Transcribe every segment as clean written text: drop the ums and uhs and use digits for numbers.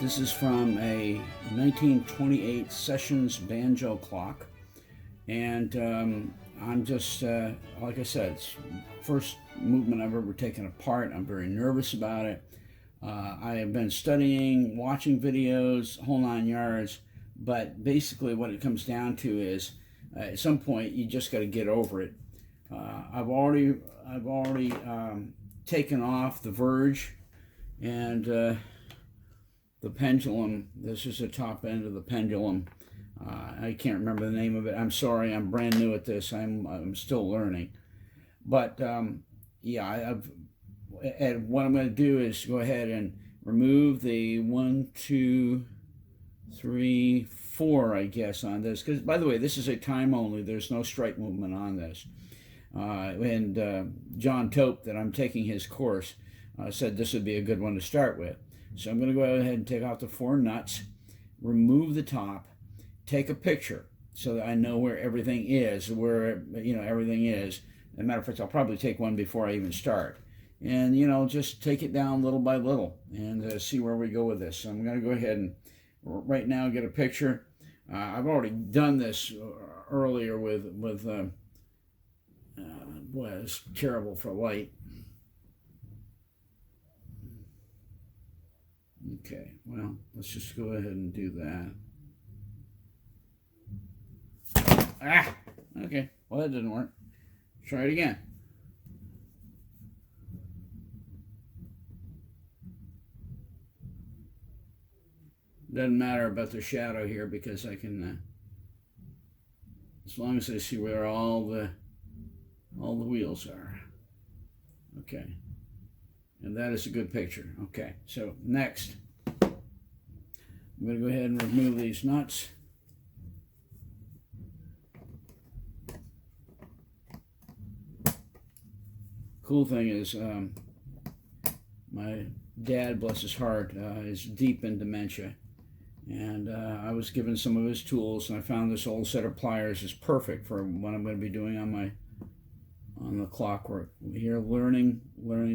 This is from a 1928 Sessions banjo clock, and I'm just, like I said, it's first movement I've ever taken apart. I'm very nervous about it. I have been studying, watching videos, whole 9 yards, but basically what it comes down to is at some point you just got to get over it. I've already taken off the verge and the pendulum. This is the top end of the pendulum. I can't remember the name of it. I'm sorry, I'm brand new at this. I'm still learning. But yeah, and what I'm going to do is go ahead and remove the 1, 2, 3, 4, I guess, on this. Because, by the way, this is a time only. There's no strike movement on this. And John Tope, that I'm taking his course, said this would be a good one to start with. So I'm going to go ahead and take out the 4 nuts, remove the top, take a picture so that I know where everything is, everything is. As a matter of fact, I'll probably take one before I even start. And, just take it down little by little and see where we go with this. So I'm going to go ahead and right now get a picture. I've already done this earlier with boy, it's terrible for light. Okay, well, let's just go ahead and do that. Okay, well, that didn't work. Try it again. Doesn't matter about the shadow here because I can, as long as I see where all the wheels are. Okay. And that is a good picture. Okay, so next, I'm going to go ahead and remove these nuts. Cool thing is, my dad, bless his heart, is deep in dementia. And I was given some of his tools, and I found this old set of pliers is perfect for what I'm going to be doing on the clockwork. Here, learning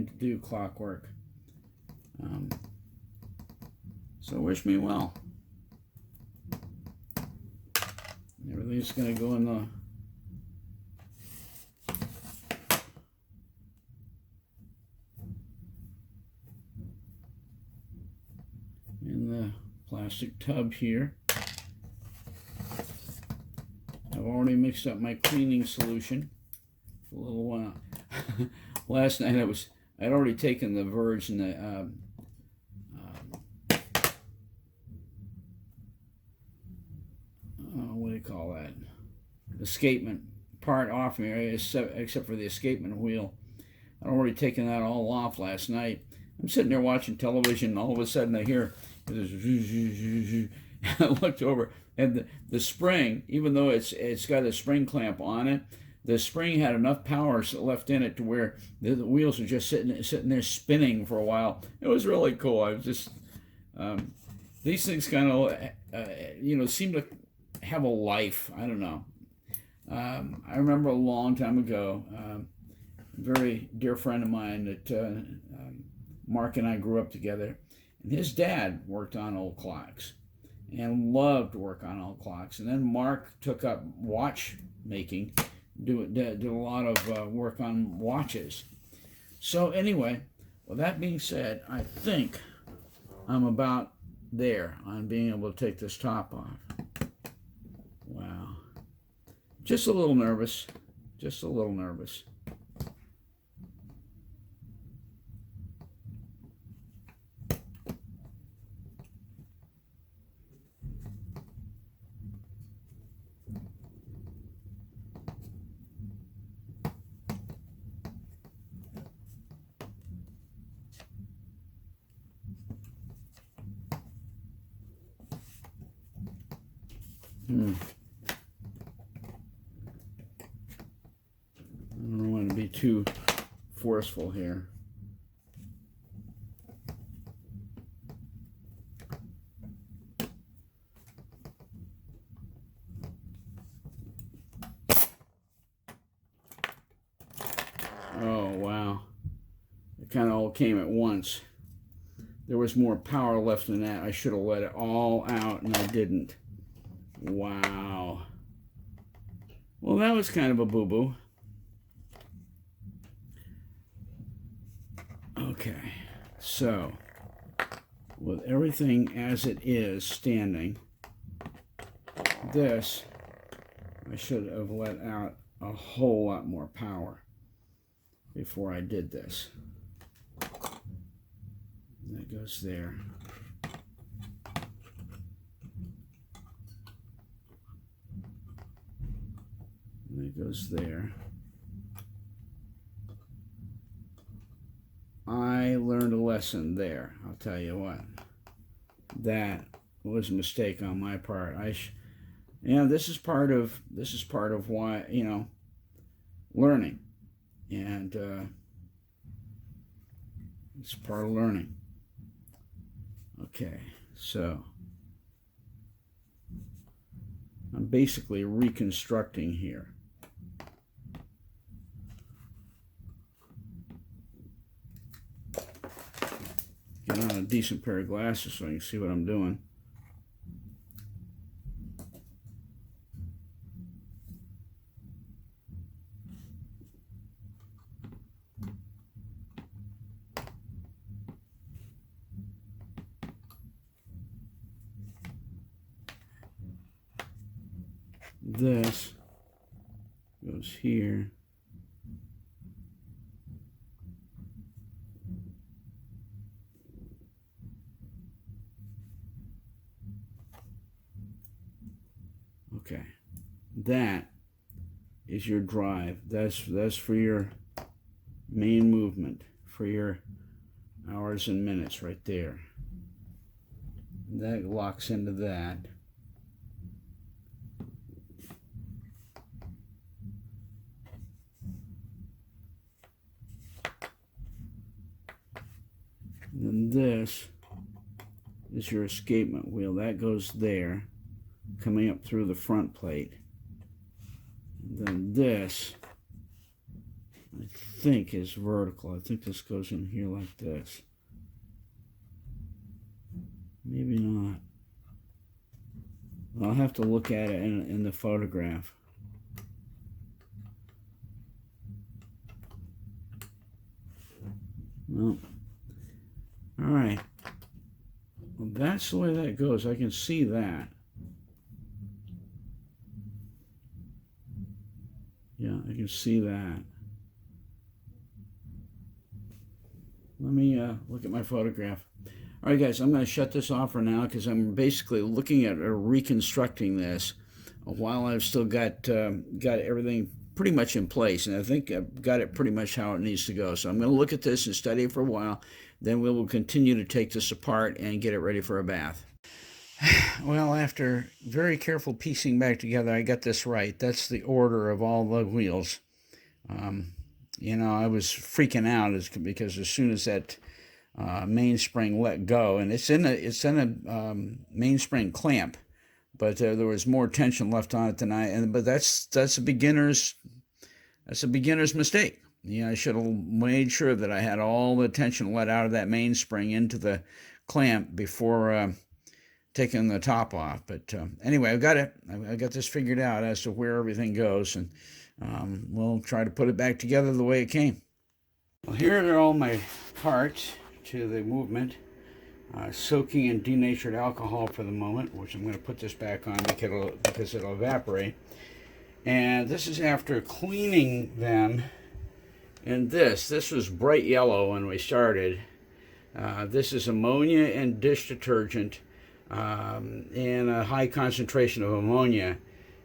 to do clockwork. So wish me well. Everything's going to go in the plastic tub here. I've already mixed up my cleaning solution. A little while. Last night I'd already taken the verge and the what do you call that? Escapement part off me, except for the escapement wheel. I'd already taken that all off last night. I'm sitting there watching television, and all of a sudden I hear this. I looked over, and the spring, even though it's got a spring clamp on it, the spring had enough power left in it to where the wheels were just sitting there spinning for a while. It was really cool. I was just these things kind of seem to have a life. I don't know. I remember a long time ago, a very dear friend of mine that Mark and I grew up together, and his dad worked on old clocks and loved to work on old clocks. And then Mark took up watchmaking. Did a lot of work on watches. So anyway, with that being said, I think I'm about there on being able to take this top off. Wow. Just a little nervous. Just a little nervous. I don't want to be too forceful here. Oh, wow. It kind of all came at once. there was more power left than that. I should have let it all out, and I didn't. Wow. Well, that was kind of a boo-boo. Okay, so with everything as it is standing, this, I should have let out a whole lot more power before I did this. That goes there. And that goes there. I learned a lesson there. I'll tell you what. That was a mistake on my part. This is part of why, learning, and it's part of learning. Okay, so I'm basically reconstructing here. Get on a decent pair of glasses so I can see what I'm doing. This goes here. Okay, that is your drive. That's for your main movement, for your hours and minutes right there. That locks into that. And then this is your escapement wheel. That goes there, coming up through the front plate. And then this, I think, is vertical. I think this goes in here like this. Maybe not. I'll have to look at it in the photograph. Well, all right. Well, that's the way that goes. I can see that. Yeah, I can see that. Let me look at my photograph. All right, guys, I'm going to shut this off for now because I'm basically looking at reconstructing this while I've still got everything pretty much in place, and I think I've got it pretty much how it needs to go. So I'm going to look at this and study it for a while. Then we will continue to take this apart and get it ready for a bath. Well, after very careful piecing back together, I got this right. That's the order of all the wheels. I was freaking out because as soon as that mainspring let go, and it's in a mainspring clamp, but there was more tension left on it than but that's a beginner's mistake. I should have made sure that I had all the tension let out of that mainspring into the clamp before taking the top off. But anyway, I've got it. I got this figured out as to where everything goes, and we'll try to put it back together the way it came. Well, here are all my parts to the movement. Soaking in denatured alcohol for the moment, which I'm going to put this back on because it'll evaporate. And this is after cleaning them. And this was bright yellow when we started. This is ammonia and dish detergent and a high concentration of ammonia.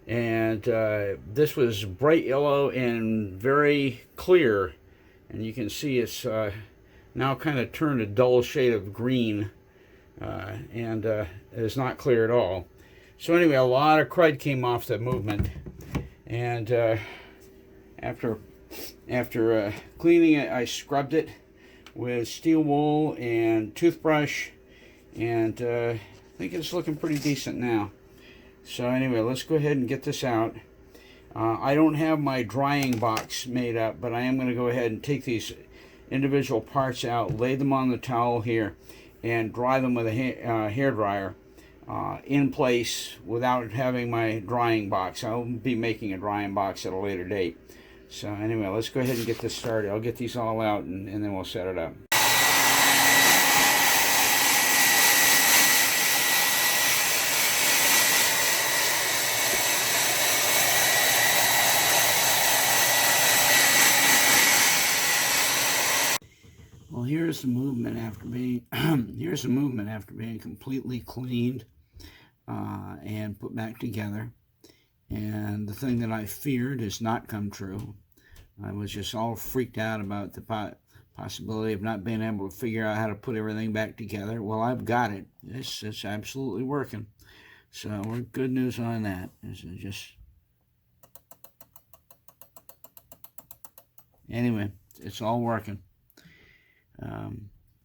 And this was bright yellow and very clear. And you can see it's now kind of turned a dull shade of green, and is not clear at all. So anyway, a lot of crud came off the movement, and after cleaning it, I scrubbed it with steel wool and toothbrush, and I think it's looking pretty decent now. So anyway, let's go ahead and get this out. I don't have my drying box made up, but I am going to go ahead and take these individual parts out, lay them on the towel here, and dry them with a hair dryer in place without having my drying box. I'll be making a drying box at a later date. So anyway, let's go ahead and get this started. I'll get these all out and then we'll set it up. Well, here's the movement after being completely cleaned and put back together. And the thing that I feared has not come true. I was just all freaked out about the possibility of not being able to figure out how to put everything back together. Well, I've got it. It's absolutely working. So we're good news on that. Anyway, it's all working.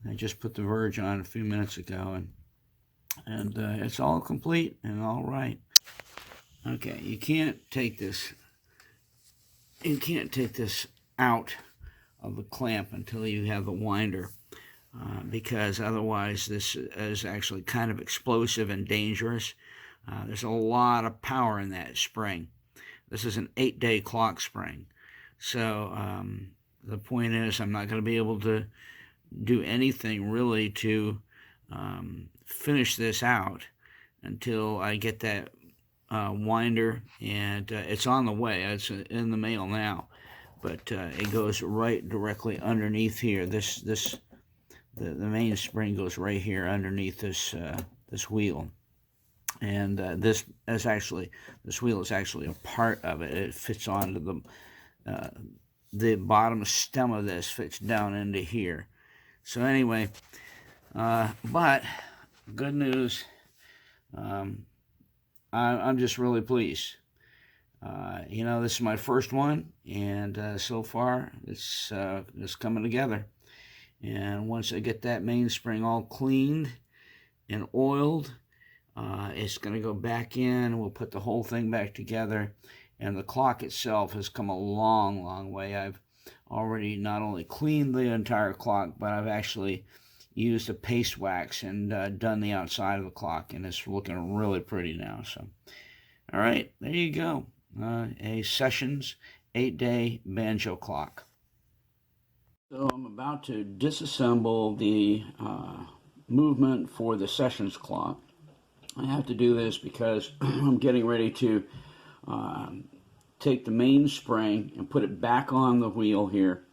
I just put the verge on a few minutes ago, and it's all complete and all right. Okay, you can't take this out of the clamp until you have the winder, because otherwise this is actually kind of explosive and dangerous. There's a lot of power in that spring. This is an 8-day clock spring. So the point is, I'm not going to be able to do anything really to finish this out until I get that winder, and it's on the way. It's in the mail now, but it goes right directly underneath here. The main spring goes right here underneath this wheel, and this wheel is actually a part of it. It fits onto the bottom stem of this, fits down into here. So anyway, but good news, I'm just really pleased. This is my first one, and so far it's coming together. And once I get that mainspring all cleaned and oiled, it's going to go back in. We'll put the whole thing back together. And the clock itself has come a long, long way. I've already not only cleaned the entire clock, but I've actually used a paste wax and done the outside of the clock, and it's looking really pretty now. So, all right, there you go. A Sessions 8-day banjo clock. So I'm about to disassemble the movement for the Sessions clock. I have to do this because I'm getting ready to take the mainspring and put it back on the wheel here,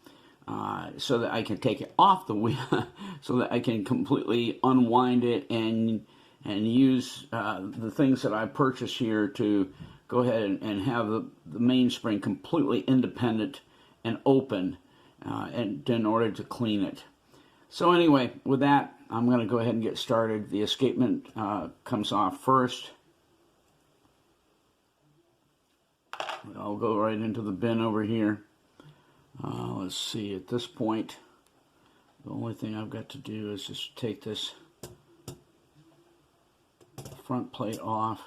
so that I can take it off the wheel, so that I can completely unwind it and use the things that I purchased here to go ahead and have the mainspring completely independent and open, and in order to clean it. So anyway, with that, I'm going to go ahead and get started. The escapement comes off first. I'll go right into the bin over here. Let's see, at this point, the only thing I've got to do is just take this front plate off.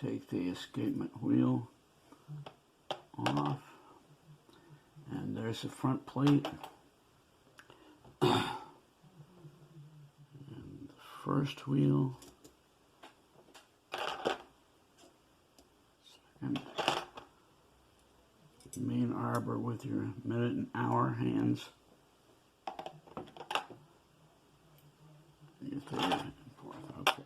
Take the escapement wheel off, and there's the front plate, and the first wheel, second, main arbor with your minute and hour hands, your third and fourth. Okay.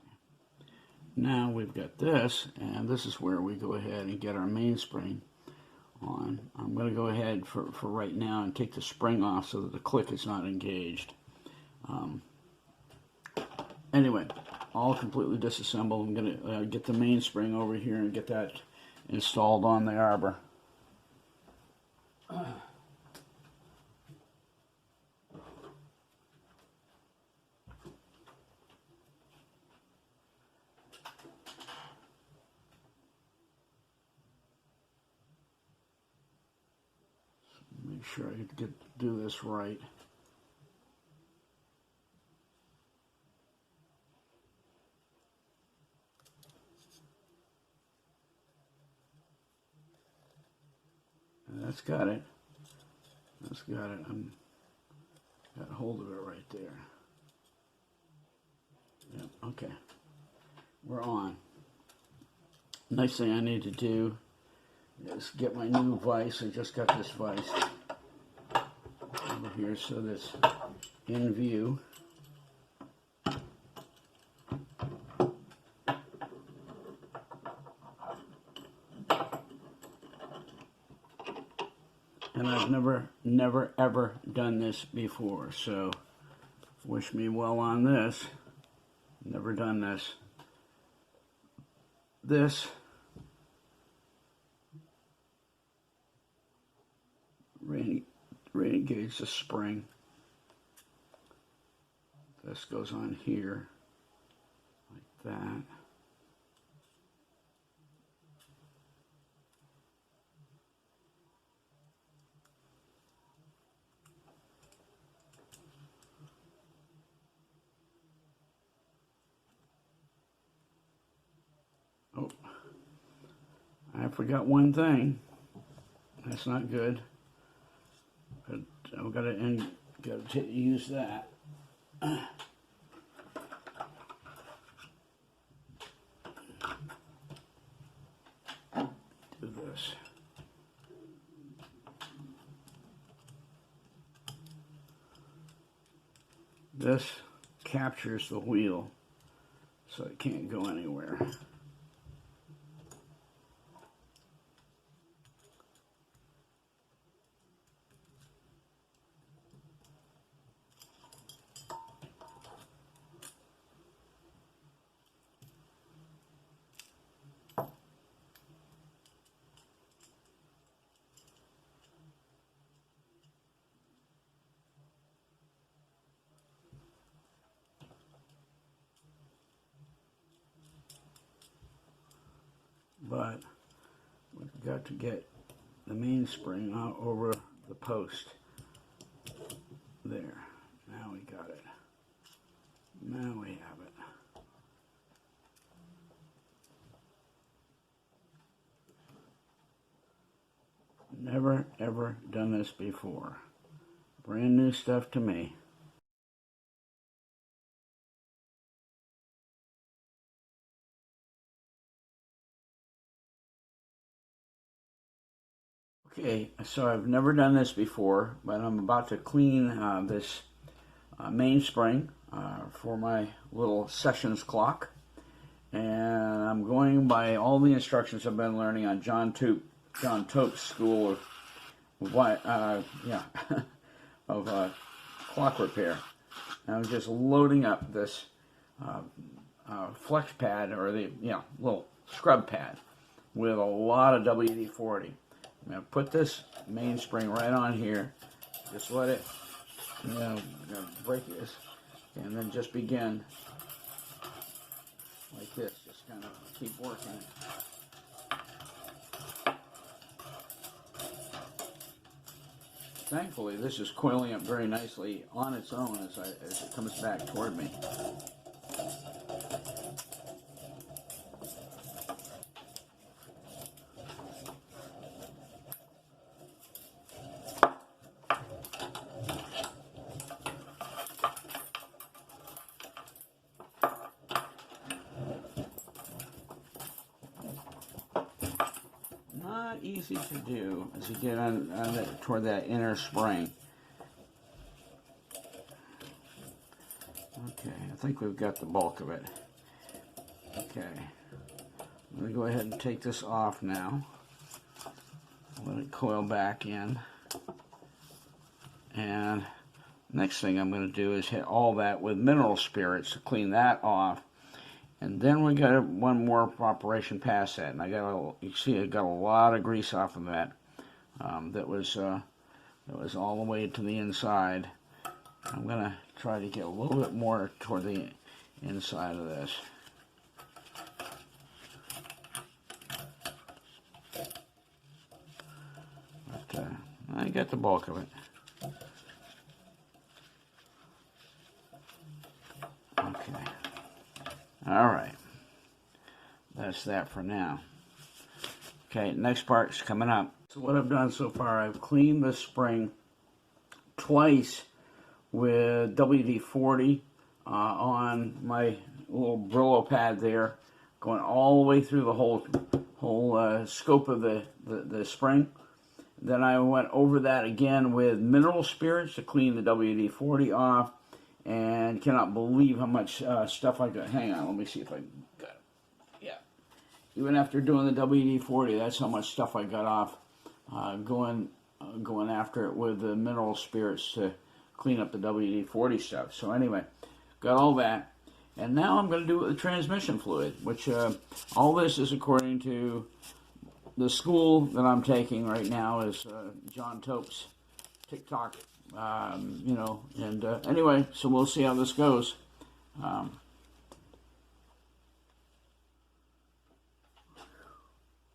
Now we've got this, and this is where we go ahead and get our mainspring on. I'm going to go ahead for right now and take the spring off so that the click is not engaged. Anyway, all completely disassembled. I'm going to get the mainspring over here and get that installed on the arbor. Make sure I do this right. And that's got it. That's got it. I'm got hold of it right there. Yep, okay. We're on. Next thing I need to do is get my new vise. I just got this vise over here so that's in view. And I've never, ever done this before, so wish me well on this. Never done this. This re-engage the spring. This goes on here, like that. Oh, I forgot one thing. That's not good. But I've got to use that. Do this. This captures the wheel, so it can't go anywhere. But we've got to get the mainspring out over the post. There. Now we got it. Now we have it. Never ever done this before. Brand new stuff to me. Okay, so I've never done this before, but I'm about to clean this mainspring for my little sessions clock. And I'm going by all the instructions I've been learning on John Tope's school of of clock repair. And I'm just loading up this flex pad, or the little scrub pad, with a lot of WD-40. I'm going to put this mainspring right on here. Just let it, break this, and then just begin like this. Just kind of keep working it. Thankfully, this is coiling up very nicely on its own as it comes back toward me. Not easy to do as you get toward that inner spring. Okay, I think we've got the bulk of it. Okay, I'm going to go ahead and take this off now. Let it coil back in. And next thing I'm going to do is hit all that with mineral spirits to clean that off. And then we got one more operation past that, and you see I got a lot of grease off of that. That was all the way to the inside. I'm gonna try to get a little bit more toward the inside of this. But I get the bulk of it. Okay. All right. That's that for now. Okay, next part's coming up. So what I've done so far, I've cleaned the spring twice with WD-40 on my little Brillo pad there, going all the way through the whole scope of the spring. Then I went over that again with mineral spirits to clean the WD-40 off, and cannot believe how much stuff I got. Hang on, let me see if I got it. Yeah. Even after doing the WD-40, that's how much stuff I got off going after it with the mineral spirits to clean up the WD-40 stuff. So anyway, got all that. And now I'm going to do it with the transmission fluid, which all this is according to the school that I'm taking right now is John Tope's TikTok, and anyway, so we'll see how this goes.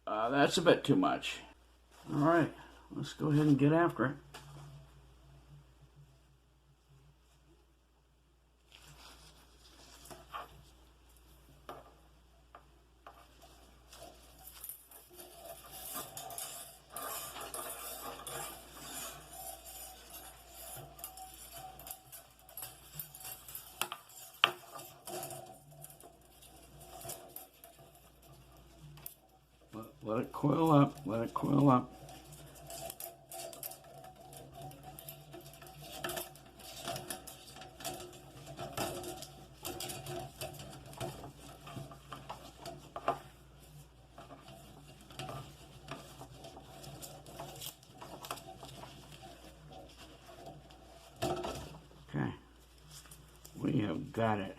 That's a bit too much. All right, let's go ahead and get after it. Let it coil up, let it coil up. Okay, we have got it.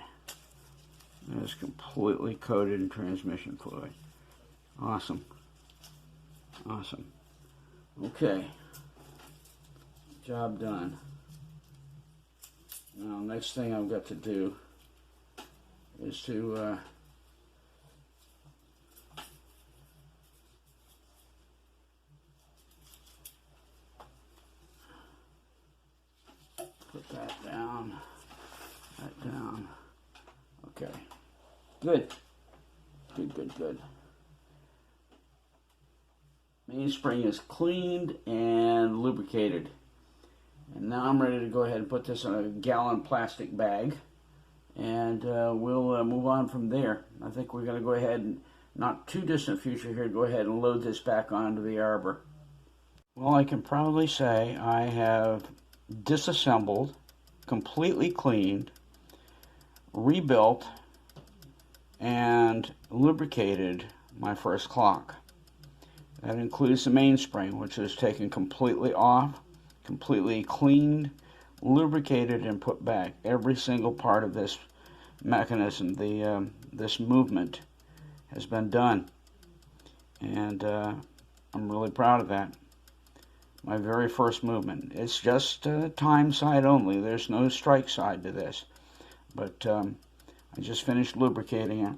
It is completely coated in transmission fluid. Awesome. Awesome. Okay. Job done. Now, next thing I've got to do is to put that down, that down. Okay. Good. Good, good, good. Mainspring is cleaned and lubricated. And now I'm ready to go ahead and put this in a gallon plastic bag. And we'll move on from there. I think we're going to go ahead and, not too distant future here, go ahead and load this back onto the arbor. Well, I can proudly say I have disassembled, completely cleaned, rebuilt, and lubricated my first clock. That includes the mainspring, which is taken completely off, completely cleaned, lubricated, and put back. Every single part of this mechanism, this movement, has been done. And I'm really proud of that. My very first movement. It's just time side only. There's no strike side to this. But I just finished lubricating it,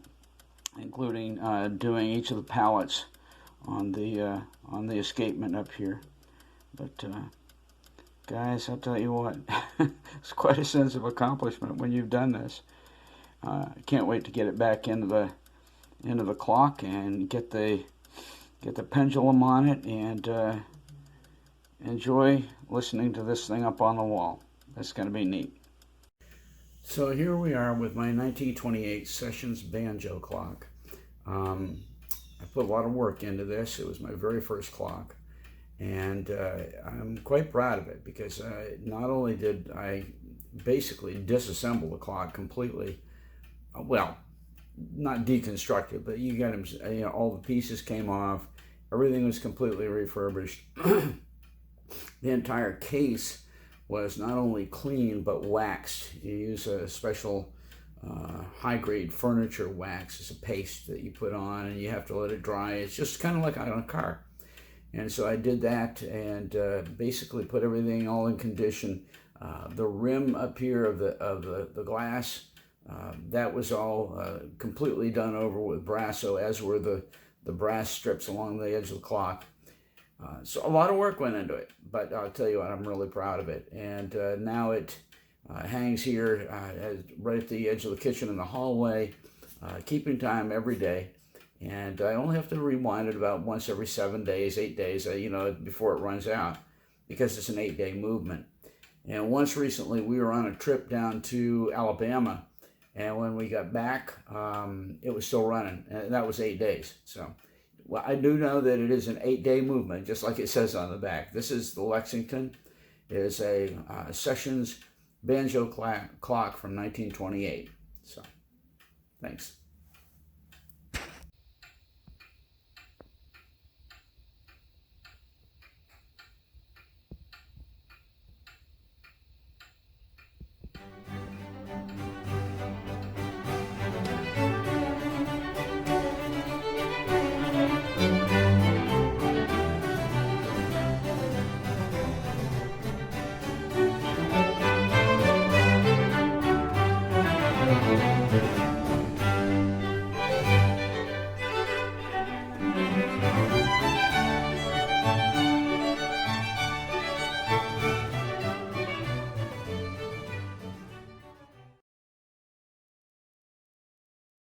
including doing each of the pallets on the escapement up here. But guys, I'll tell you what, it's quite a sense of accomplishment when you've done this. I can't wait to get it back into the clock and get the pendulum on it and enjoy listening to this thing up on the wall. That's going to be neat. So here we are with my 1928 Sessions banjo clock. I put a lot of work into this. It was my very first clock, and I'm quite proud of it because not only did I basically disassemble the clock completely, well, not deconstructed, but you got them, all the pieces came off, everything was completely refurbished. The entire case was not only clean but waxed. You use a special high-grade furniture wax as a paste that you put on, and you have to let it dry. It's just kind of like on a car. And so I did that and basically put everything all in condition. The rim up here of the glass, that was all completely done over with Brasso, as were the brass strips along the edge of the clock. So a lot of work went into it, but I'll tell you what, I'm really proud of it. And now it hangs here right at the edge of the kitchen in the hallway, keeping time every day. And I only have to rewind it about once every 7 days, 8 days, before it runs out, because it's an 8-day movement. And once recently, we were on a trip down to Alabama, and when we got back, it was still running, and that was 8 days. So, well, I do know that it is an 8-day movement, just like it says on the back. This is the Lexington. It is a Sessions banjo clock from 1928. So, thanks.